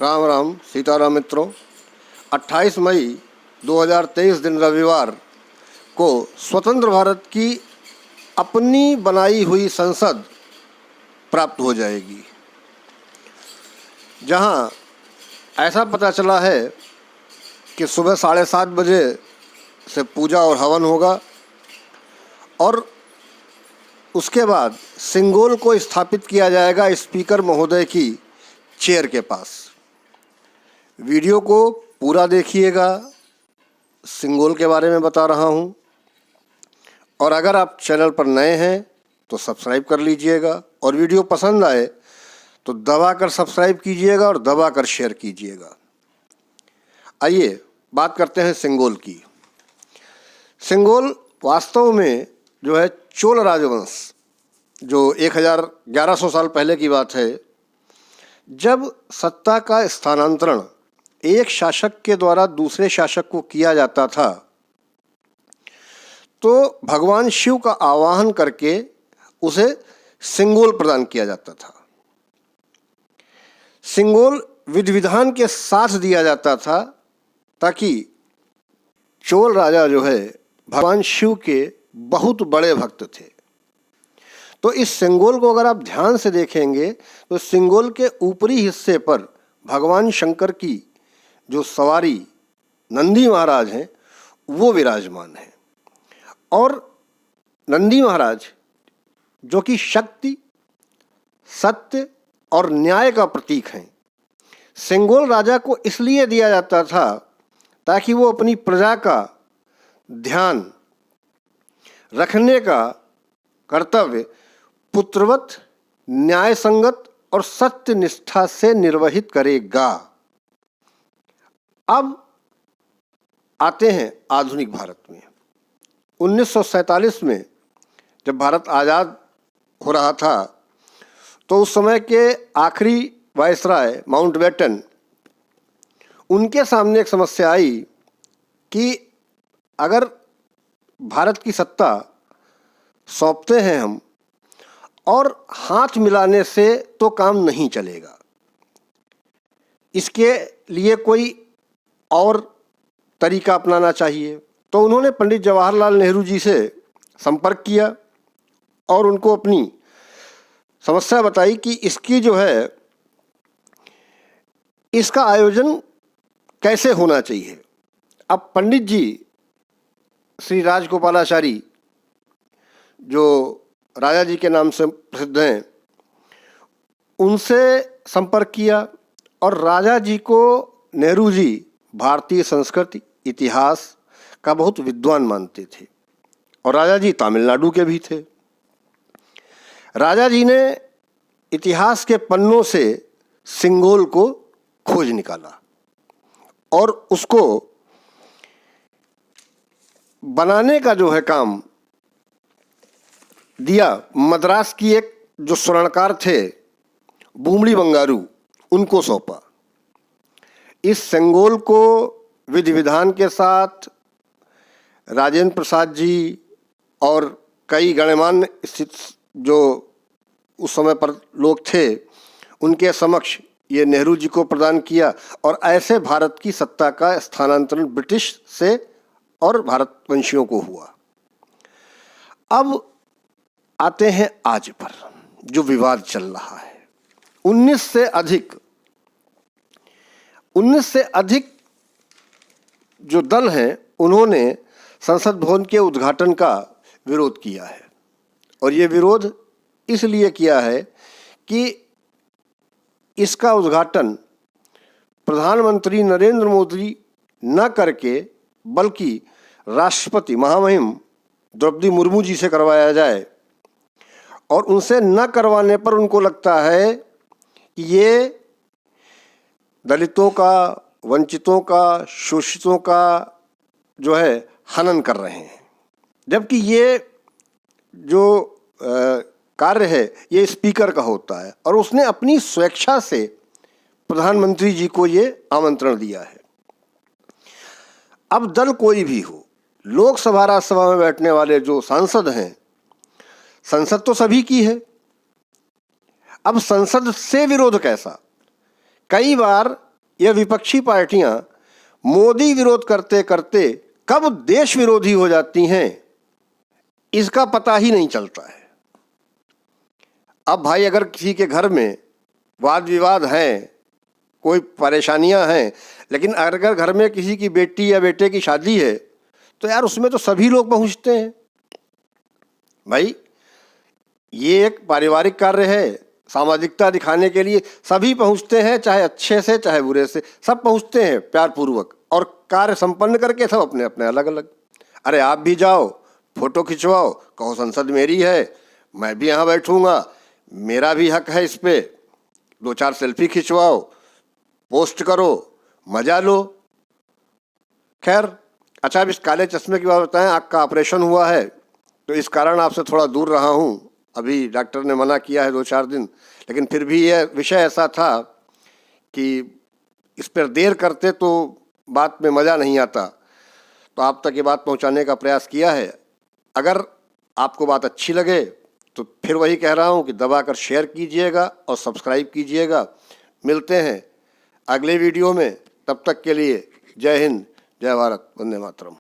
राम राम सीताराम मित्रों। 28 मई 2023 दिन रविवार को स्वतंत्र भारत की अपनी बनाई हुई संसद प्राप्त हो जाएगी, जहां ऐसा पता चला है कि सुबह 7:30 बजे से पूजा और हवन होगा और उसके बाद सिंगोल को स्थापित किया जाएगा स्पीकर महोदय की चेयर के पास। वीडियो को पूरा देखिएगा, सिंगोल के बारे में बता रहा हूं। और अगर आप चैनल पर नए हैं तो सब्सक्राइब कर लीजिएगा और वीडियो पसंद आए तो दबाकर सब्सक्राइब कीजिएगा और दबाकर शेयर कीजिएगा। आइए बात करते हैं सिंगोल की। सिंगोल वास्तव में जो है चोल राजवंश, जो 1100 साल पहले की बात है, जब सत्ता का स्थानांतरण एक शासक के द्वारा दूसरे शासक को किया जाता था तो भगवान शिव का आवाहन करके उसे सिंगोल प्रदान किया जाता था। सिंगोल विधि विधान के साथ दिया जाता था ताकि चोल राजा जो है भगवान शिव के बहुत बड़े भक्त थे। तो इस सिंगोल को अगर आप ध्यान से देखेंगे तो सिंगोल के ऊपरी हिस्से पर भगवान शंकर की जो सवारी नंदी महाराज हैं वो विराजमान हैं और नंदी महाराज जो कि शक्ति, सत्य और न्याय का प्रतीक हैं, सिंगोल राजा को इसलिए दिया जाता था ताकि वो अपनी प्रजा का ध्यान रखने का कर्तव्य पुत्रवत, न्याय संगत और सत्य निष्ठा से निर्वहित करेगा। अब आते हैं आधुनिक भारत में। 1947 में जब भारत आज़ाद हो रहा था तो उस समय के आखिरी वायसराय माउंटबेटन, उनके सामने एक समस्या आई कि अगर भारत की सत्ता सौंपते हैं हम और हाथ मिलाने से तो काम नहीं चलेगा, इसके लिए कोई और तरीका अपनाना चाहिए। तो उन्होंने पंडित जवाहरलाल नेहरू जी से संपर्क किया और उनको अपनी समस्या बताई कि इसकी जो है इसका आयोजन कैसे होना चाहिए। अब पंडित जी श्री राजगोपालाचारी, जो राजा जी के नाम से प्रसिद्ध हैं, उनसे संपर्क किया और राजा जी को नेहरू जी भारतीय संस्कृति इतिहास का बहुत विद्वान मानते थे और राजा जी तमिलनाडु के भी थे। राजा जी ने इतिहास के पन्नों से सिंगोल को खोज निकाला और उसको बनाने का जो है काम दिया मद्रास की एक जो स्वर्णकार थे बूमड़ी बंगारू, उनको सौंपा। इस सिंगोल को विधि विधान के साथ राजेंद्र प्रसाद जी और कई गणमान्य जो उस समय पर लोग थे उनके समक्ष ये नेहरू जी को प्रदान किया और ऐसे भारत की सत्ता का स्थानांतरण ब्रिटिश से और भारतवंशियों को हुआ। अब आते हैं आज पर जो विवाद चल रहा है। 19 से अधिक जो दल हैं उन्होंने संसद भवन के उद्घाटन का विरोध किया है और ये विरोध इसलिए किया है कि इसका उद्घाटन प्रधानमंत्री नरेंद्र मोदी न करके बल्कि राष्ट्रपति महामहिम द्रौपदी मुर्मू जी से करवाया जाए और उनसे न करवाने पर उनको लगता है कि ये दलितों का, वंचितों का, शोषितों का जो है हनन कर रहे हैं, जबकि ये जो कार्य है ये स्पीकर का होता है और उसने अपनी स्वेच्छा से प्रधानमंत्री जी को ये आमंत्रण दिया है। अब दल कोई भी हो, लोकसभा राज्यसभा में बैठने वाले जो सांसद हैं, संसद तो सभी की है। अब संसद से विरोध कैसा? कई बार ये विपक्षी पार्टियां मोदी विरोध करते करते कब देश विरोधी हो जाती हैं इसका पता ही नहीं चलता है। अब भाई अगर किसी के घर में वाद विवाद हैं, कोई परेशानियां हैं, लेकिन अगर घर में किसी की बेटी या बेटे की शादी है तो यार उसमें तो सभी लोग पहुंचते हैं। भाई ये एक पारिवारिक कार्य है, सामाजिकता दिखाने के लिए सभी पहुंचते हैं, चाहे अच्छे से चाहे बुरे से, सब पहुंचते हैं प्यार पूर्वक और कार्य संपन्न करके सब अपने अपने अलग अलग। अरे आप भी जाओ, फोटो खिंचवाओ, कहो संसद मेरी है, मैं भी यहाँ बैठूंगा, मेरा भी हक है इस पे, 2-4 सेल्फी खिंचवाओ, पोस्ट करो, मजा लो। खैर अच्छा, अब इस काले चश्मे की बात बताएं। आँख का ऑपरेशन हुआ है तो इस कारण आपसे थोड़ा दूर रहा हूँ। अभी डॉक्टर ने मना किया है 2-4 दिन, लेकिन फिर भी यह विषय ऐसा था कि इस पर देर करते तो बात में मज़ा नहीं आता, तो आप तक ये बात पहुंचाने का प्रयास किया है। अगर आपको बात अच्छी लगे तो फिर वही कह रहा हूं कि दबाकर शेयर कीजिएगा और सब्सक्राइब कीजिएगा। मिलते हैं अगले वीडियो में, तब तक के लिए जय हिंद, जय भारत, वंदे मातरम।